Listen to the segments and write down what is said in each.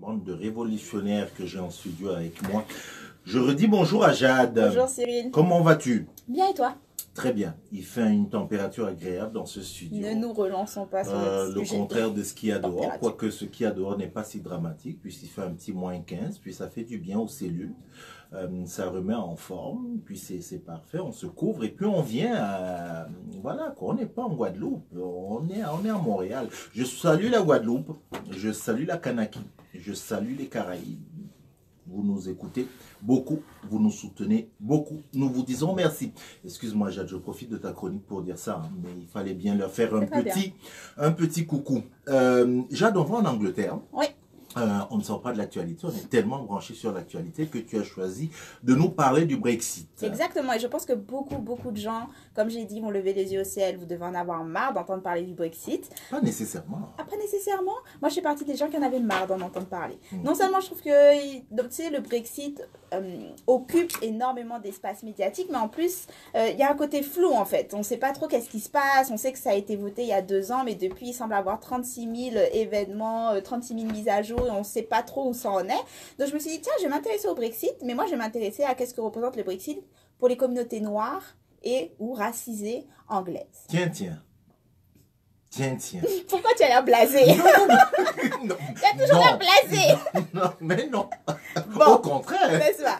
bande de révolutionnaires que j'ai en studio avec moi. Je redis bonjour à Jade. Bonjour Cyril. Comment vas-tu? Bien et toi? Très bien. Il fait une température agréable dans ce studio. Ne nous relançons pas sur le sujet. Le contraire de ce qu'il y a dehors, quoique ce qu'il y a dehors n'est pas si dramatique, puisqu'il fait un petit -15, puis ça fait du bien aux cellules. Ça remet en forme, puis c'est parfait, on se couvre et puis on vient à... Voilà, on n'est pas en Guadeloupe, on est à Montréal. Je salue la Guadeloupe, je salue la Kanaki, je salue les Caraïbes. Vous nous écoutez beaucoup, vous nous soutenez beaucoup. Nous vous disons merci. Excuse-moi, Jade, je profite de ta chronique pour dire ça, hein, mais il fallait bien leur faire un petit coucou. Jade, on va en Angleterre. Oui. On ne sort pas de l'actualité, on est tellement branché sur l'actualité que tu as choisi de nous parler du Brexit. Exactement, et je pense que beaucoup de gens, comme j'ai dit, vont lever les yeux au ciel. Vous devez en avoir marre d'entendre parler du Brexit. Pas nécessairement. Ah, pas nécessairement. Moi, je fais partie des gens qui en avaient marre d'en entendre parler. Non seulement je trouve que donc, tu sais, le Brexit occupe énormément d'espace médiatique, mais en plus, il y a un côté flou en fait. On ne sait pas trop qu'est-ce qui se passe. On sait que ça a été voté il y a 2 ans, mais depuis, il semble avoir 36 000 événements, 36 000 mises à jour. Et on ne sait pas trop où ça en est. Donc je me suis dit, tiens, je vais m'intéresser au Brexit, mais moi je vais m'intéresser à qu'est-ce que représente le Brexit pour les communautés noires et ou racisées anglaises. Tiens. Pourquoi tu as l'air blasé? Non. Tu as toujours l'air blasé. Non, mais non. Bon, au contraire. n'est-ce pas?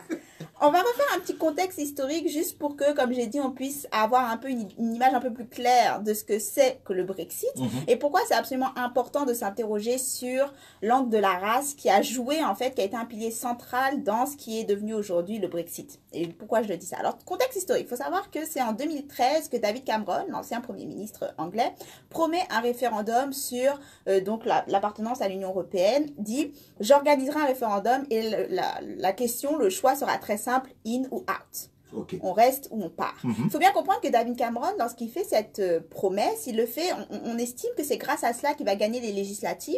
On va refaire un petit contexte historique juste pour que, comme j'ai dit, on puisse avoir un peu une image un peu plus claire de ce que c'est que le Brexit et pourquoi c'est absolument important de s'interroger sur l'angle de la race qui a joué, en fait, qui a été un pilier central dans ce qui est devenu aujourd'hui le Brexit. Et pourquoi je le dis ça? Alors, contexte historique, il faut savoir que c'est en 2013 que David Cameron, l'ancien Premier ministre anglais, promet un référendum sur donc l'appartenance à l'Union européenne, dit « J'organiserai un référendum et la question, le choix sera très simple, in ou out. » Okay. On reste ou on part. Il faut bien comprendre que David Cameron, lorsqu'il fait cette promesse, il le fait, on estime que c'est grâce à cela qu'il va gagner les législatives.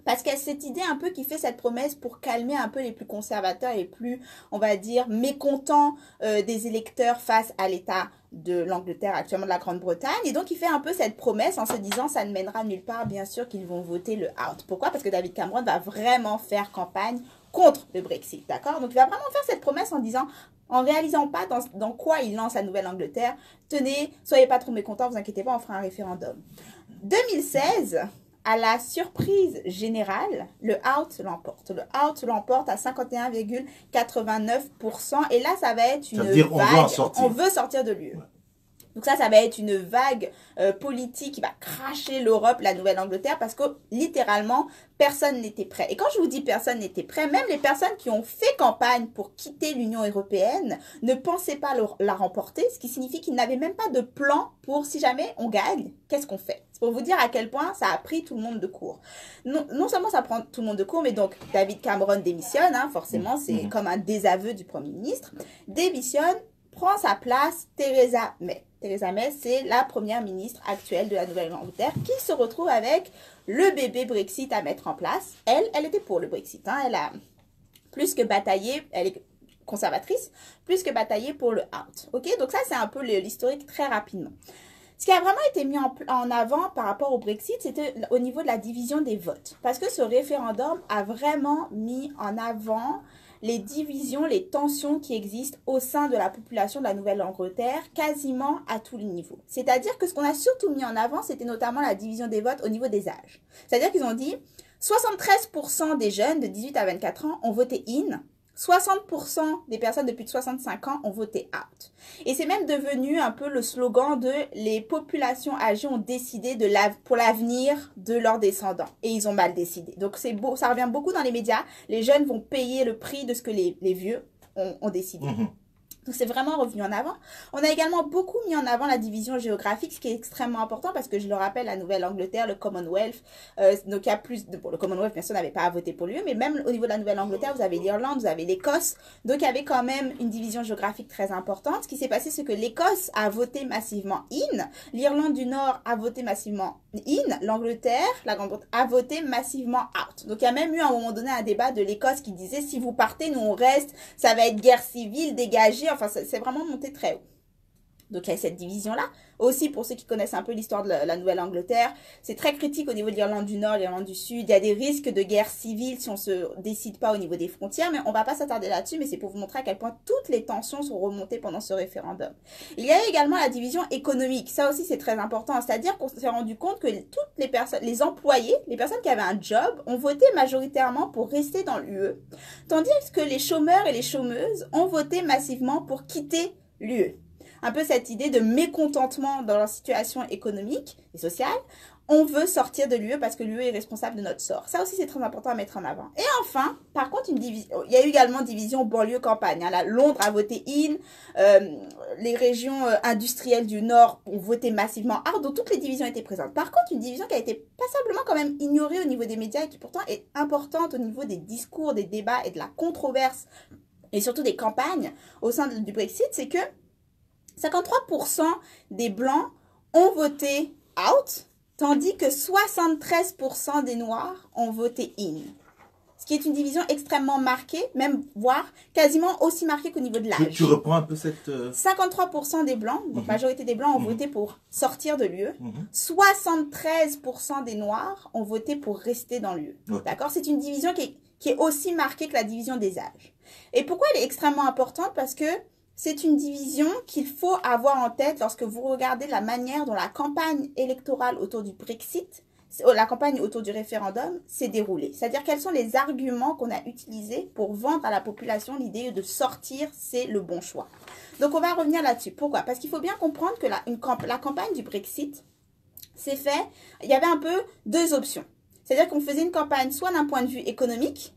Parce qu'il y a cette idée un peu qui fait cette promesse pour calmer un peu les plus conservateurs et les plus, on va dire, mécontents des électeurs face à l'État de l'Angleterre, actuellement de la Grande-Bretagne. Et donc, il fait un peu cette promesse en se disant, ça ne mènera nulle part, bien sûr, qu'ils vont voter le out. Pourquoi? Parce que David Cameron va vraiment faire campagne contre le Brexit, d'accord? Donc, il va vraiment faire cette promesse en disant, en réalisant pas dans quoi il lance la Nouvelle-Angleterre, tenez, soyez pas trop mécontents, vous inquiétez pas, on fera un référendum. 2016... à la surprise générale, le out l'emporte. Le out l'emporte à 51,89%. Et là, ça va être une vague. On veut sortir de l'UE. Ouais. Donc ça va être une vague politique qui va cracher l'Europe, la Nouvelle-Angleterre, parce que littéralement, personne n'était prêt. Et quand je vous dis personne n'était prêt, même les personnes qui ont fait campagne pour quitter l'Union européenne ne pensaient pas la remporter, ce qui signifie qu'ils n'avaient même pas de plan pour si jamais on gagne, qu'est-ce qu'on fait? C'est pour vous dire à quel point ça a pris tout le monde de court. Non seulement ça prend tout le monde de court, mais donc David Cameron démissionne, hein, forcément, c'est comme un désaveu du Premier ministre, démissionne, prend sa place Theresa May. Theresa May, c'est la première ministre actuelle de la Nouvelle-Angleterre qui se retrouve avec le bébé Brexit à mettre en place. Elle était pour le Brexit. Hein. Elle a plus que bataillé, elle est conservatrice, plus que bataillé pour le out. Okay? Donc ça, c'est un peu l'historique très rapidement. Ce qui a vraiment été mis en avant par rapport au Brexit, c'était au niveau de la division des votes. Parce que ce référendum a vraiment mis en avant les divisions, les tensions qui existent au sein de la population de la Nouvelle-Angleterre, quasiment à tous les niveaux. C'est-à-dire que ce qu'on a surtout mis en avant, c'était notamment la division des votes au niveau des âges. C'est-à-dire qu'ils ont dit 73% des jeunes de 18 à 24 ans ont voté in, 60% des personnes de plus de 65 ans ont voté out. Et c'est même devenu un peu le slogan de les populations âgées ont décidé pour l'avenir de leurs descendants. Et ils ont mal décidé. Donc c'est beau, ça revient beaucoup dans les médias. Les jeunes vont payer le prix de ce que les vieux ont décidé. Donc, c'est vraiment revenu en avant. On a également beaucoup mis en avant la division géographique, ce qui est extrêmement important parce que je le rappelle, la Nouvelle-Angleterre, le Commonwealth, donc il y a plus de... Bon, le Commonwealth, bien sûr, n'avait pas à voter pour lui, mais même au niveau de la Nouvelle-Angleterre, vous avez l'Irlande, vous avez l'Écosse. Donc, il y avait quand même une division géographique très importante. Ce qui s'est passé, c'est que l'Écosse a voté massivement in, l'Irlande du Nord a voté massivement in, l'Angleterre, la Grande-Bretagne, a voté massivement out. Donc, il y a même eu à un moment donné un débat de l'Écosse qui disait, si vous partez, nous on reste, ça va être guerre civile, dégagée. Enfin, c'est vraiment monté très haut. Donc, il y a cette division-là. Aussi, pour ceux qui connaissent un peu l'histoire de la Nouvelle-Angleterre, c'est très critique au niveau de l'Irlande du Nord, l'Irlande du Sud. Il y a des risques de guerre civile si on ne se décide pas au niveau des frontières, mais on ne va pas s'attarder là-dessus, mais c'est pour vous montrer à quel point toutes les tensions sont remontées pendant ce référendum. Il y a également la division économique. Ça aussi, c'est très important. C'est-à-dire qu'on s'est rendu compte que toutes les personnes, les employés, les personnes qui avaient un job, ont voté majoritairement pour rester dans l'UE, tandis que les chômeurs et les chômeuses ont voté massivement pour quitter l'UE. Un peu cette idée de mécontentement dans leur situation économique et sociale. On veut sortir de l'UE parce que l'UE est responsable de notre sort. Ça aussi, c'est très important à mettre en avant. Et enfin, par contre, il y a eu également division banlieue-campagne. Hein. Là, Londres a voté IN, les régions industrielles du Nord ont voté massivement hard, donc toutes les divisions étaient présentes. Par contre, une division qui a été passablement quand même ignorée au niveau des médias et qui pourtant est importante au niveau des discours, des débats et de la controverse, et surtout des campagnes au sein du Brexit, c'est que 53% des Blancs ont voté out, tandis que 73% des Noirs ont voté in. Ce qui est une division extrêmement marquée, même voire quasiment aussi marquée qu'au niveau de l'âge. Tu reprends un peu cette... 53% des Blancs, donc majorité des Blancs, ont voté pour sortir de l'UE. 73% des Noirs ont voté pour rester dans l'UE. D'accord? C'est une division qui est aussi marquée que la division des âges. Et pourquoi elle est extrêmement importante? Parce que c'est une division qu'il faut avoir en tête lorsque vous regardez la manière dont la campagne électorale autour du Brexit, la campagne autour du référendum s'est déroulée. C'est-à-dire quels sont les arguments qu'on a utilisés pour vendre à la population l'idée de sortir, c'est le bon choix. Donc on va revenir là-dessus. Pourquoi? Parce qu'il faut bien comprendre que la campagne du Brexit s'est fait, il y avait un peu deux options. C'est-à-dire qu'on faisait une campagne soit d'un point de vue économique,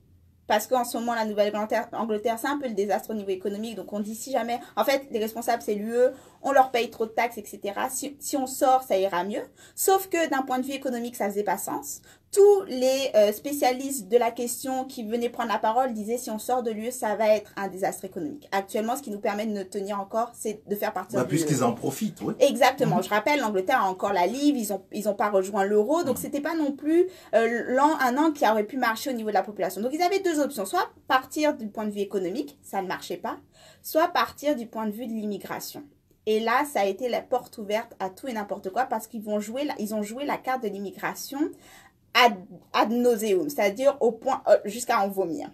parce qu'en ce moment, la Nouvelle-Angleterre, c'est un peu le désastre au niveau économique. Donc, on dit si jamais... En fait, les responsables, c'est l'UE, on leur paye trop de taxes, etc. Si on sort, ça ira mieux. Sauf que d'un point de vue économique, ça faisait pas sens. Tous les spécialistes de la question qui venaient prendre la parole disaient si on sort de l'UE, ça va être un désastre économique. Actuellement, ce qui nous permet de nous tenir encore, c'est de faire partie de l'UE. Puisqu'ils en profitent, oui. Exactement. Je rappelle, l'Angleterre a encore la livre, ils ont pas rejoint l'euro, donc c'était pas non plus un an qui aurait pu marcher au niveau de la population. Donc ils avaient deux options, soit partir du point de vue économique, ça ne marchait pas, soit partir du point de vue de l'immigration. Et là, ça a été la porte ouverte à tout et n'importe quoi parce qu'ils ont joué la carte de l'immigration ad nauseum, c'est-à-dire au point jusqu'à en vomir.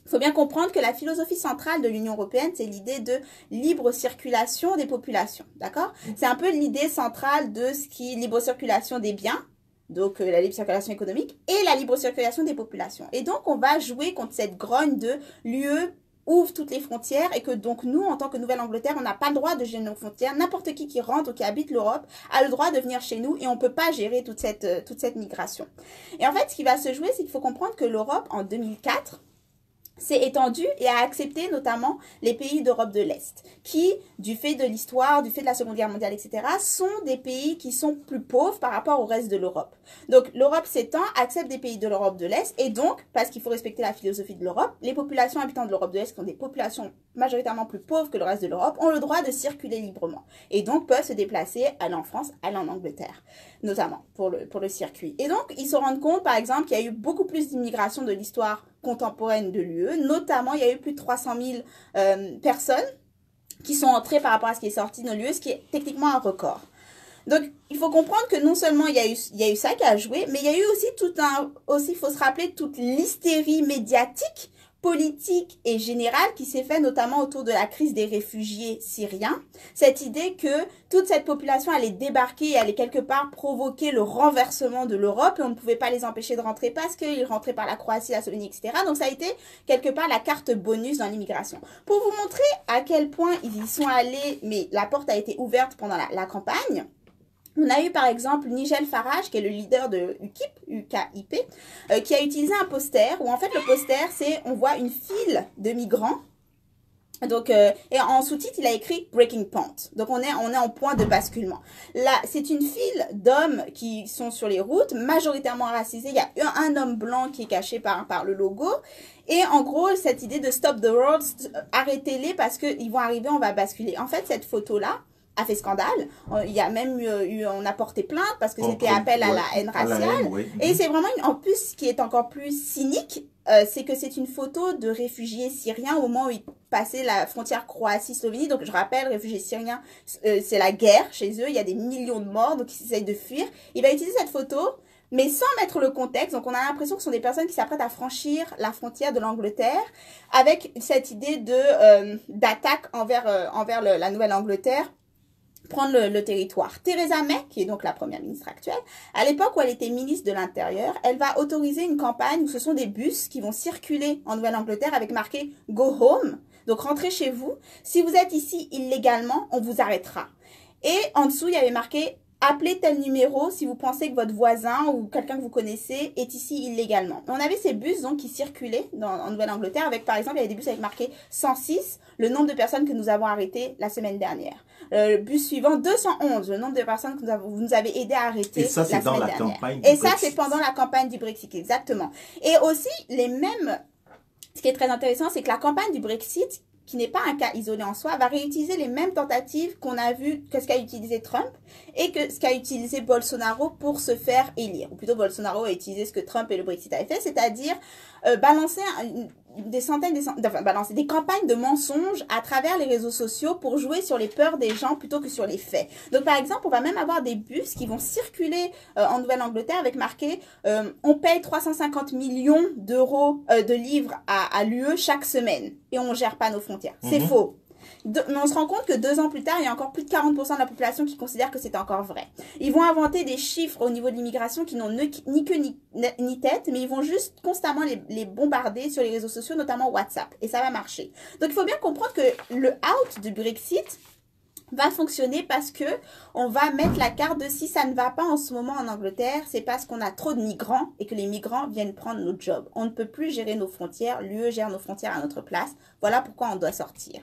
Il faut bien comprendre que la philosophie centrale de l'Union européenne, c'est l'idée de libre circulation des populations, d'accord? C'est un peu l'idée centrale de ce qui est libre circulation des biens, donc la libre circulation économique, et la libre circulation des populations. Et donc, on va jouer contre cette grogne de l'UE ouvre toutes les frontières et que donc nous, en tant que Nouvelle-Angleterre, on n'a pas le droit de gérer nos frontières. N'importe qui rentre ou qui habite l'Europe a le droit de venir chez nous et on ne peut pas gérer toute cette migration. Et en fait, ce qui va se jouer, c'est qu'il faut comprendre que l'Europe, en 2004, s'est étendue et a accepté notamment les pays d'Europe de l'Est, qui, du fait de l'histoire, du fait de la Seconde Guerre mondiale, etc., sont des pays qui sont plus pauvres par rapport au reste de l'Europe. Donc, l'Europe s'étend, accepte des pays de l'Europe de l'Est, et donc, parce qu'il faut respecter la philosophie de l'Europe, les populations habitantes de l'Europe de l'Est, qui ont des populations majoritairement plus pauvres que le reste de l'Europe, ont le droit de circuler librement, et donc peuvent se déplacer, aller en France, aller en Angleterre, notamment, pour le circuit. Et donc, ils se rendent compte, par exemple, qu'il y a eu beaucoup plus d'immigration de l'histoire contemporaine de l'UE, notamment il y a eu plus de 300 000 personnes qui sont entrées par rapport à ce qui est sorti de l'UE, ce qui est techniquement un record. Donc, il faut comprendre que non seulement il y a eu ça qui a joué, mais il y a eu aussi il faut se rappeler toute l'hystérie médiatique, politique et générale qui s'est fait notamment autour de la crise des réfugiés syriens. Cette idée que toute cette population allait débarquer et allait quelque part provoquer le renversement de l'Europe et on ne pouvait pas les empêcher de rentrer parce qu'ils rentraient par la Croatie, la Slovénie, etc. Donc ça a été quelque part la carte bonus dans l'immigration. Pour vous montrer à quel point ils y sont allés, mais la porte a été ouverte pendant la campagne, on a eu par exemple Nigel Farage, qui est le leader de UKIP, qui a utilisé un poster, où en fait le poster, on voit une file de migrants. Donc, et en sous-titre, il a écrit Breaking Point. Donc, on est en point de basculement. Là, c'est une file d'hommes qui sont sur les routes, majoritairement racisés. Il y a un homme blanc qui est caché par le logo. Et en gros, cette idée de Stop the World, arrêtez-les parce qu'ils vont arriver, on va basculer. En fait, cette photo-là a fait scandale. Il y a même on a porté plainte parce que c'était appel à la haine raciale. Et c'est vraiment, en plus, ce qui est encore plus cynique, c'est que c'est une photo de réfugiés syriens au moment où passer la frontière Croatie-Slovénie. Donc, je rappelle, réfugiés syriens, c'est la guerre chez eux. Il y a des millions de morts, donc ils essayent de fuir. Il va utiliser cette photo, mais sans mettre le contexte. Donc, on a l'impression que ce sont des personnes qui s'apprêtent à franchir la frontière de l'Angleterre avec cette idée d'attaque envers la Nouvelle-Angleterre, prendre le territoire. Theresa May, qui est donc la première ministre actuelle, à l'époque où elle était ministre de l'Intérieur, elle va autoriser une campagne où ce sont des bus qui vont circuler en Nouvelle-Angleterre avec marqué « Go home ». Donc, rentrez chez vous. Si vous êtes ici illégalement, on vous arrêtera. Et en dessous, il y avait marqué appelez tel numéro si vous pensez que votre voisin ou quelqu'un que vous connaissez est ici illégalement. On avait ces bus donc qui circulaient en Nouvelle-Angleterre avec, par exemple, il y avait des bus avec marqué 106, le nombre de personnes que nous avons arrêtées la semaine dernière. Le bus suivant, 211, le nombre de personnes que vous nous avez aidé à arrêter la semaine dernière. Et ça, c'est dans la campagne du Brexit. Et ça, c'est pendant la campagne du Brexit, exactement. Et aussi, ce qui est très intéressant, c'est que la campagne du Brexit, qui n'est pas un cas isolé en soi, va réutiliser les mêmes tentatives qu'on a vues que ce qu'a utilisé Trump et que ce qu'a utilisé Bolsonaro pour se faire élire. Ou plutôt, Bolsonaro a utilisé ce que Trump et le Brexit avaient fait, c'est-à-dire balancer des campagnes de mensonges à travers les réseaux sociaux pour jouer sur les peurs des gens plutôt que sur les faits. Donc, par exemple, on va même avoir des bus qui vont circuler en Nouvelle-Angleterre avec marqué on paye 350 millions d'euros de livres à l'UE chaque semaine et on ne gère pas nos frontières. C'est faux. Mais on se rend compte que 2 ans plus tard, il y a encore plus de 40% de la population qui considère que c'est encore vrai. Ils vont inventer des chiffres au niveau de l'immigration qui n'ont ni queue ni tête, mais ils vont juste constamment les bombarder sur les réseaux sociaux, notamment WhatsApp. Et ça va marcher. Donc, il faut bien comprendre que le out du Brexit va fonctionner parce que on va mettre la carte de si ça ne va pas en ce moment en Angleterre, c'est parce qu'on a trop de migrants et que les migrants viennent prendre nos jobs. On ne peut plus gérer nos frontières, l'UE gère nos frontières à notre place. Voilà pourquoi on doit sortir.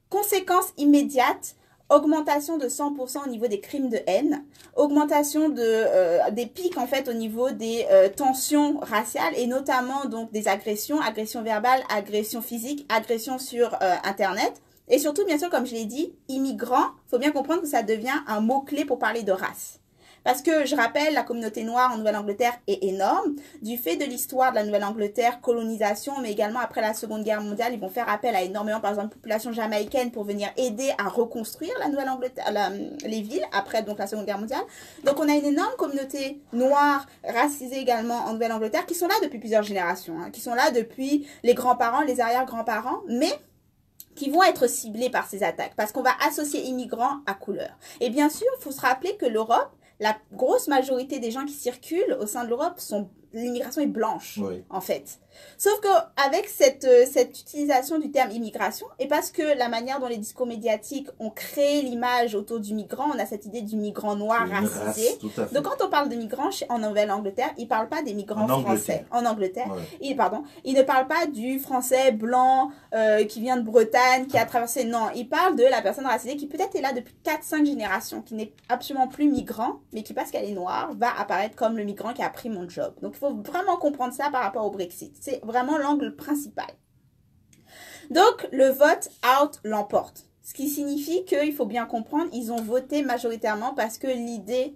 Conséquences immédiates, augmentation de 100% au niveau des crimes de haine, augmentation des pics en fait au niveau des tensions raciales et notamment donc des agressions verbales, agressions physiques, agressions sur Internet. Et surtout, bien sûr, comme je l'ai dit, immigrants, il faut bien comprendre que ça devient un mot-clé pour parler de race. Parce que, je rappelle, la communauté noire en Nouvelle-Angleterre est énorme. Du fait de l'histoire de la Nouvelle-Angleterre, colonisation, mais également après la Seconde Guerre mondiale, ils vont faire appel à énormément, par exemple, de population jamaïcaine pour venir aider à reconstruire la Nouvelle-Angleterre, les villes, après donc la Seconde Guerre mondiale. Donc, on a une énorme communauté noire, racisée également en Nouvelle-Angleterre, qui sont là depuis plusieurs générations, qui sont là depuis les grands-parents, les arrière-grands-parents, mais qui vont être ciblés par ces attaques, parce qu'on va associer immigrants à couleur. Et bien sûr, il faut se rappeler que l'Europe, la grosse majorité des gens qui circulent au sein de l'Europe l'immigration est blanche, en fait. Sauf qu'avec cette utilisation du terme immigration, et parce que la manière dont les discours médiatiques ont créé l'image autour du migrant, on a cette idée du migrant noir racisé. Donc quand on parle de migrants en Nouvelle-Angleterre, ils ne parlent pas des migrants français. En Angleterre. Ils ne parlent pas du français blanc qui vient de Bretagne, qui a traversé. Non, ils parlent de la personne racisée qui peut-être est là depuis 4-5 générations, qui n'est absolument plus migrant, mais qui parce qu'elle est noire, va apparaître comme le migrant qui a pris mon job. Donc il faut vraiment comprendre ça par rapport au Brexit. C'est vraiment l'angle principal. Donc, le vote out l'emporte. Ce qui signifie qu'il faut bien comprendre, ils ont voté majoritairement parce que l'idée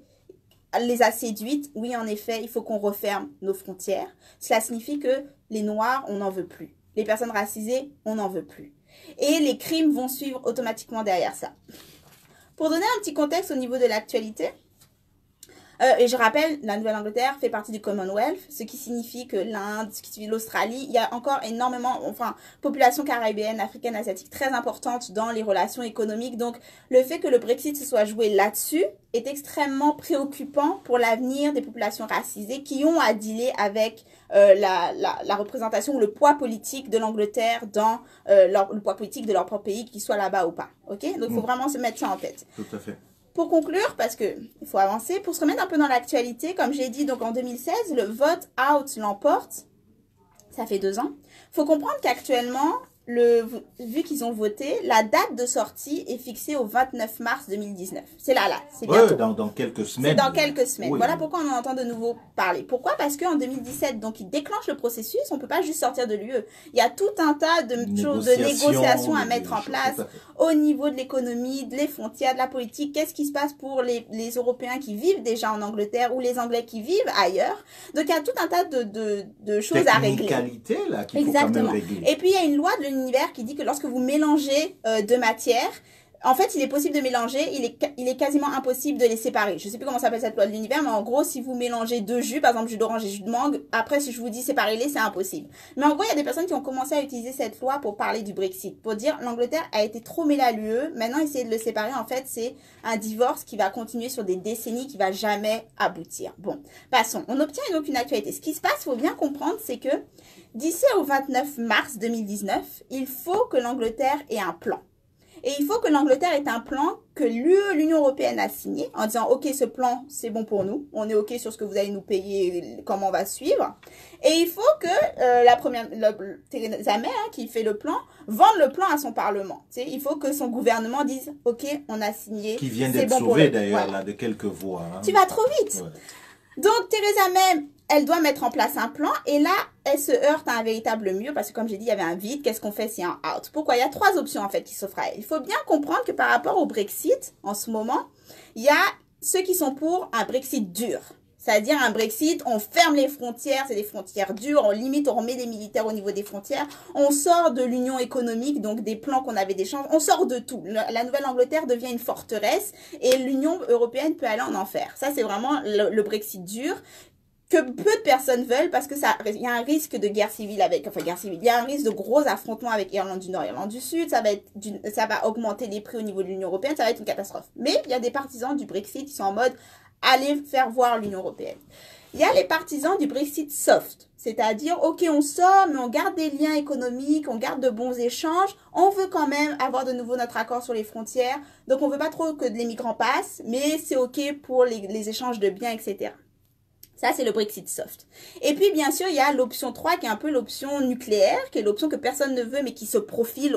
les a séduites. Oui, en effet, il faut qu'on referme nos frontières. Cela signifie que les Noirs, on n'en veut plus. Les personnes racisées, on n'en veut plus. Et les crimes vont suivre automatiquement derrière ça. Pour donner un petit contexte au niveau de l'actualité, et je rappelle, la Nouvelle-Angleterre fait partie du Commonwealth, ce qui signifie que l'Inde, ce qui signifie l'Australie, il y a encore énormément, population caribéenne, africaine, asiatique très importante dans les relations économiques. Donc, le fait que le Brexit se soit joué là-dessus est extrêmement préoccupant pour l'avenir des populations racisées qui ont à dealer avec la représentation ou le poids politique de l'Angleterre dans le poids politique de leur propre pays, qu'il soit là-bas ou pas. Ok? Donc, il faut vraiment se mettre ça en tête. Tout à fait. Pour conclure, parce que il faut avancer, pour se remettre un peu dans l'actualité, comme j'ai dit, donc en 2016, le vote out l'emporte. Ça fait 2 ans. Il faut comprendre qu'actuellement, vu qu'ils ont voté, la date de sortie est fixée au 29 mars 2019. C'est là, c'est bientôt. Dans quelques semaines. C'est dans quelques semaines. Oui. Voilà pourquoi on en entend de nouveau parler. Pourquoi? Parce qu'en 2017, donc, ils déclenchent le processus. On ne peut pas juste sortir de l'UE. Il y a tout un tas de négociations à mettre en place au niveau de l'économie, des frontières, de la politique. Qu'est-ce qui se passe pour les Européens qui vivent déjà en Angleterre ou les Anglais qui vivent ailleurs? Donc, il y a tout un tas de choses à régler. Là, qu'il faut quand même régler. Et puis, il y a une loi de l'Union l'univers qui dit que lorsque vous mélangez deux matières, en fait, il est possible de mélanger, il est quasiment impossible de les séparer. Je sais plus comment s'appelle cette loi de l'univers, mais en gros, si vous mélangez deux jus, par exemple jus d'orange et jus de mangue, après, si je vous dis séparez-les, c'est impossible. Mais en gros, il y a des personnes qui ont commencé à utiliser cette loi pour parler du Brexit, pour dire l'Angleterre a été trop mêlée à l'UE, maintenant essayer de le séparer, en fait, c'est un divorce qui va continuer sur des décennies, qui va jamais aboutir. Bon, passons. On obtient donc une actualité. Ce qui se passe, faut bien comprendre, c'est que d'ici au 29 mars 2019, il faut que l'Angleterre ait un plan. Et il faut que l'Angleterre ait un plan que l'Union européenne a signé en disant « Ok, ce plan, c'est bon pour nous. On est OK sur ce que vous allez nous payer, comment on va suivre. » Et il faut que Theresa May, qui fait le plan, vende le plan à son Parlement. Il faut que son gouvernement dise « Ok, on a signé. » Qui vient d'être sauvé d'ailleurs, là, de quelques voix. Hein. Tu vas trop vite. Ouais. Donc, Theresa May, elle doit mettre en place un plan et là, elle se heurte à un véritable mur parce que comme j'ai dit, il y avait un vide. Qu'est-ce qu'on fait s'il y a un out? Pourquoi? Il y a trois options en fait qui s'offrent à elle. Il faut bien comprendre que par rapport au Brexit, en ce moment, il y a ceux qui sont pour un Brexit dur. C'est-à-dire un Brexit, on ferme les frontières, c'est des frontières dures, on limite, on remet des militaires au niveau des frontières, on sort de l'union économique, donc des plans qu'on avait d'échange, on sort de tout. La Nouvelle-Angleterre devient une forteresse et l'Union européenne peut aller en enfer. Ça, c'est vraiment le Brexit dur que peu de personnes veulent parce que il y a un risque de guerre civile il y a un risque de gros affrontements avec Irlande du Nord et Irlande du Sud, ça va augmenter les prix au niveau de l'Union européenne, ça va être une catastrophe. Mais il y a des partisans du Brexit qui sont en mode aller faire voir l'Union européenne. Il y a les partisans du Brexit soft, c'est-à-dire, ok, on sort, mais on garde des liens économiques, on garde de bons échanges, on veut quand même avoir de nouveau notre accord sur les frontières, donc on veut pas trop que les migrants passent, mais c'est ok pour les échanges de biens, etc. Ça, c'est le Brexit soft. Et puis, bien sûr, il y a l'option 3 qui est un peu l'option nucléaire, qui est l'option que personne ne veut, mais qui se profile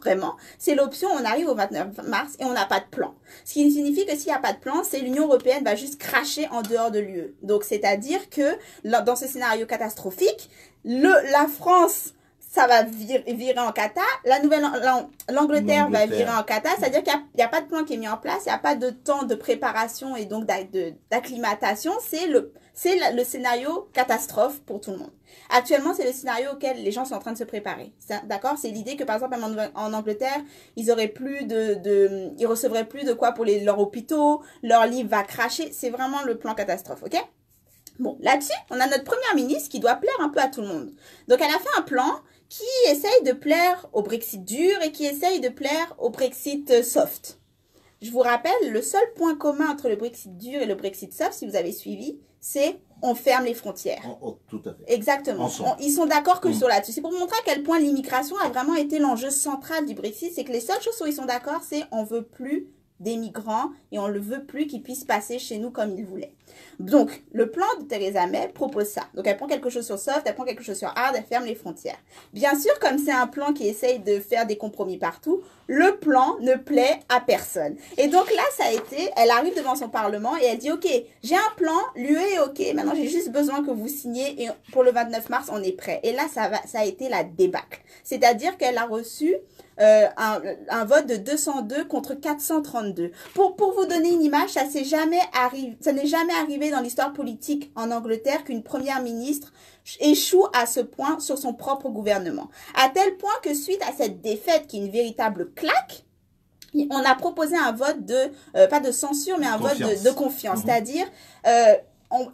vraiment. C'est l'option, on arrive au 29 mars et on n'a pas de plan. Ce qui signifie que s'il n'y a pas de plan, c'est l'Union européenne va juste cracher en dehors de l'UE. Donc, c'est-à-dire que dans ce scénario catastrophique, la France... ça va virer en cata. L'Angleterre va virer en cata. C'est-à-dire qu'il n'y a pas de plan qui est mis en place. Il n'y a pas de temps de préparation et donc d'acclimatation. C'est le scénario catastrophe pour tout le monde. Actuellement, c'est le scénario auquel les gens sont en train de se préparer. D'accord? C'est l'idée que, par exemple, en Angleterre, ils recevraient plus de quoi pour leurs hôpitaux. Leur livre va cracher. C'est vraiment le plan catastrophe. OK? Bon, là-dessus, on a notre première ministre qui doit plaire un peu à tout le monde. Donc, elle a fait un plan qui essaye de plaire au Brexit dur et qui essaye de plaire au Brexit soft. Je vous rappelle, le seul point commun entre le Brexit dur et le Brexit soft, si vous avez suivi, c'est on ferme les frontières. Tout à fait. Exactement. Ils sont d'accord que sur là-dessus. C'est pour vous montrer à quel point l'immigration a vraiment été l'enjeu central du Brexit. C'est que les seules choses où ils sont d'accord, c'est on veut plus des migrants et on ne veut plus qu'ils puissent passer chez nous comme ils voulaient. Donc, le plan de Theresa May propose ça. Donc, elle prend quelque chose sur soft, elle prend quelque chose sur hard, elle ferme les frontières. Bien sûr, comme c'est un plan qui essaye de faire des compromis partout, le plan ne plaît à personne. Et donc là, elle arrive devant son Parlement et elle dit, OK, j'ai un plan, l'UE est OK, maintenant j'ai juste besoin que vous signiez et pour le 29 mars, on est prêt. Et là, ça a été la débâcle. C'est-à-dire qu'elle a reçu un vote de 202 contre 432. Pour vous donner une image, ça n'est jamais arrivé dans l'histoire politique en Angleterre qu'une première ministre échoue à ce point sur son propre gouvernement. À tel point que suite à cette défaite qui est une véritable claque, on a proposé un vote pas de censure, mais un vote de confiance. C'est-à-dire,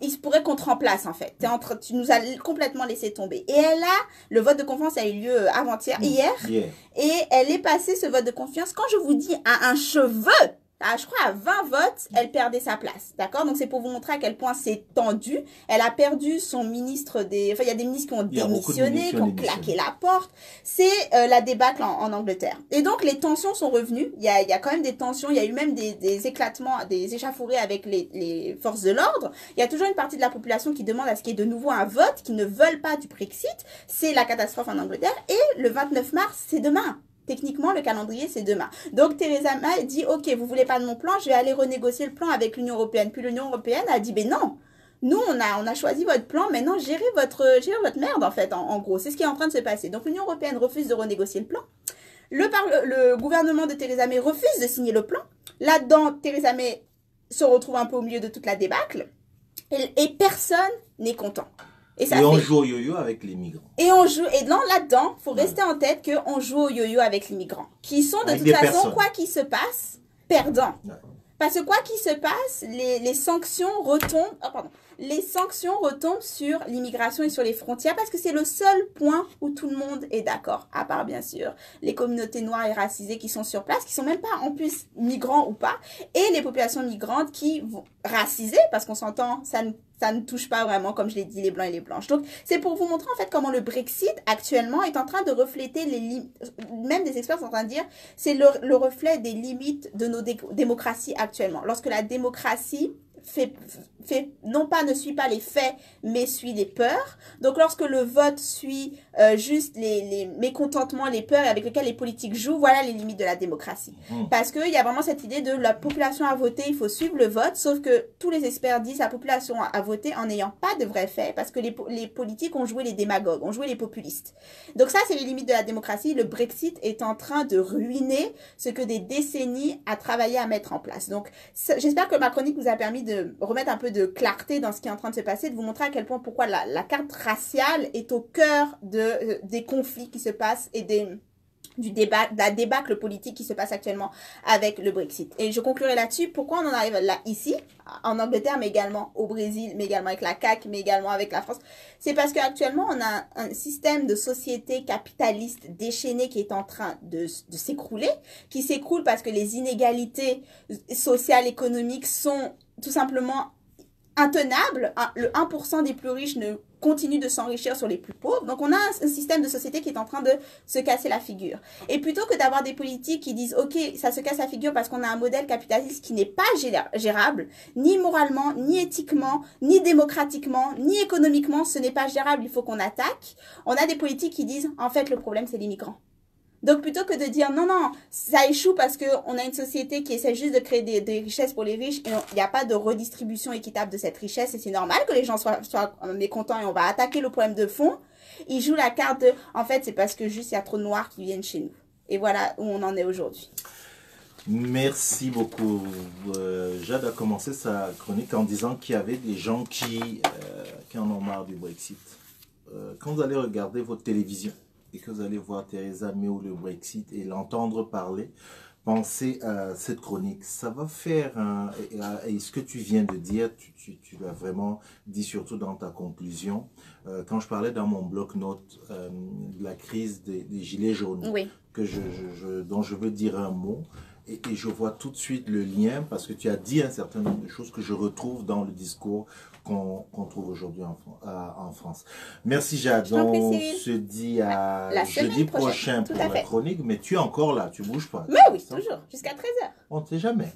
il se pourrait qu'on te remplace, en fait. Tu nous as complètement laissé tomber. Et le vote de confiance a eu lieu hier. Et elle est passée, ce vote de confiance, quand je vous dis à un cheveu, je crois à 20 votes, elle perdait sa place. D'accord? Donc, c'est pour vous montrer à quel point c'est tendu. Elle a perdu son ministre il y a des ministres qui ont démissionné, qui ont claqué la porte. C'est la débâcle en Angleterre. Et donc, les tensions sont revenues. Il y a quand même des tensions. Il y a eu même des éclatements, des échauffourées avec les forces de l'ordre. Il y a toujours une partie de la population qui demande à ce qu'il y ait de nouveau un vote, qui ne veulent pas du Brexit. C'est la catastrophe en Angleterre. Et le 29 mars, c'est demain. Techniquement, le calendrier, c'est demain. Donc, Theresa May dit, OK, vous voulez pas de mon plan, je vais aller renégocier le plan avec l'Union européenne. Puis l'Union européenne a dit, ben non, nous, on a choisi votre plan, maintenant, gérez votre merde, en fait, en gros. C'est ce qui est en train de se passer. Donc, l'Union européenne refuse de renégocier le plan. Le gouvernement de Theresa May refuse de signer le plan. Là-dedans, Theresa May se retrouve un peu au milieu de toute la débâcle. Et personne n'est content. Et on joue au yo-yo avec les migrants. Et on joue, et là-dedans, faut rester en tête qu'on joue au yo-yo avec les migrants, qui sont de toute façon, quoi qu'il se passe, perdants. Ouais. Parce que quoi qu'il se passe, les sanctions retombent, les sanctions retombent sur l'immigration et sur les frontières parce que c'est le seul point où tout le monde est d'accord, à part bien sûr les communautés noires et racisées qui sont sur place, qui sont même pas en plus migrants ou pas, et les populations migrantes qui vont racisées, parce qu'on s'entend, ça ne touche pas vraiment, comme je l'ai dit, les blancs et les blanches. Donc, c'est pour vous montrer en fait comment le Brexit actuellement est en train de refléter même des experts sont en train de dire, c'est le reflet des limites de nos démocraties actuellement. Lorsque la démocratie ne suit pas les faits, mais suit les peurs. Donc, lorsque le vote suit juste les mécontentements, les peurs avec lesquels les politiques jouent, voilà les limites de la démocratie. Parce qu'il y a vraiment cette idée de la population a voté, il faut suivre le vote, sauf que tous les experts disent la population a voté en n'ayant pas de vrais faits, parce que les politiques ont joué les démagogues, ont joué les populistes. Donc ça, c'est les limites de la démocratie. Le Brexit est en train de ruiner ce que des décennies a travaillé à mettre en place. Donc, j'espère que ma chronique vous a permis de remettre un peu de clarté dans ce qui est en train de se passer, de vous montrer à quel point pourquoi la carte raciale est au cœur des conflits qui se passent et de la débâcle politique qui se passe actuellement avec le Brexit. Et je conclurai là-dessus. Pourquoi on en arrive là, ici, en Angleterre, mais également au Brésil, mais également avec la CAQ, mais également avec la France. C'est parce qu'actuellement, on a un système de société capitaliste déchaîné qui est en train de s'écrouler, qui s'écroule parce que les inégalités sociales, économiques sont tout simplement intenables. Le 1% des plus riches ne continue de s'enrichir sur les plus pauvres. Donc, on a un système de société qui est en train de se casser la figure. Et plutôt que d'avoir des politiques qui disent « Ok, ça se casse la figure parce qu'on a un modèle capitaliste qui n'est pas gérable, ni moralement, ni éthiquement, ni démocratiquement, ni économiquement, ce n'est pas gérable, il faut qu'on attaque », on a des politiques qui disent « En fait, le problème, c'est les migrants ». Donc, plutôt que de dire non, ça échoue parce qu'on a une société qui essaie juste de créer des richesses pour les riches et il n'y a pas de redistribution équitable de cette richesse et c'est normal que les gens soient mécontents et on va attaquer le problème de fond, ils jouent la carte de en fait, c'est parce que juste il y a trop de noirs qui viennent chez nous. Et voilà où on en est aujourd'hui. Merci beaucoup. Jade a commencé sa chronique en disant qu'il y avait des gens qui en ont marre du Brexit. Quand vous allez regarder votre télévision, et que vous allez voir Theresa May ou le Brexit et l'entendre parler, pensez à cette chronique. Ça va faire, et ce que tu viens de dire, tu l'as vraiment dit surtout dans ta conclusion, quand je parlais dans mon bloc-notes de la crise des gilets jaunes, oui, dont je veux dire un mot, et je vois tout de suite le lien, parce que tu as dit un certain nombre de choses que je retrouve dans le discours qu'on trouve aujourd'hui en France. Merci Jade, on se dit à jeudi prochain pour la chronique, mais tu es encore là, tu bouges pas. Mais oui, toujours, jusqu'à 13h. On ne sait jamais.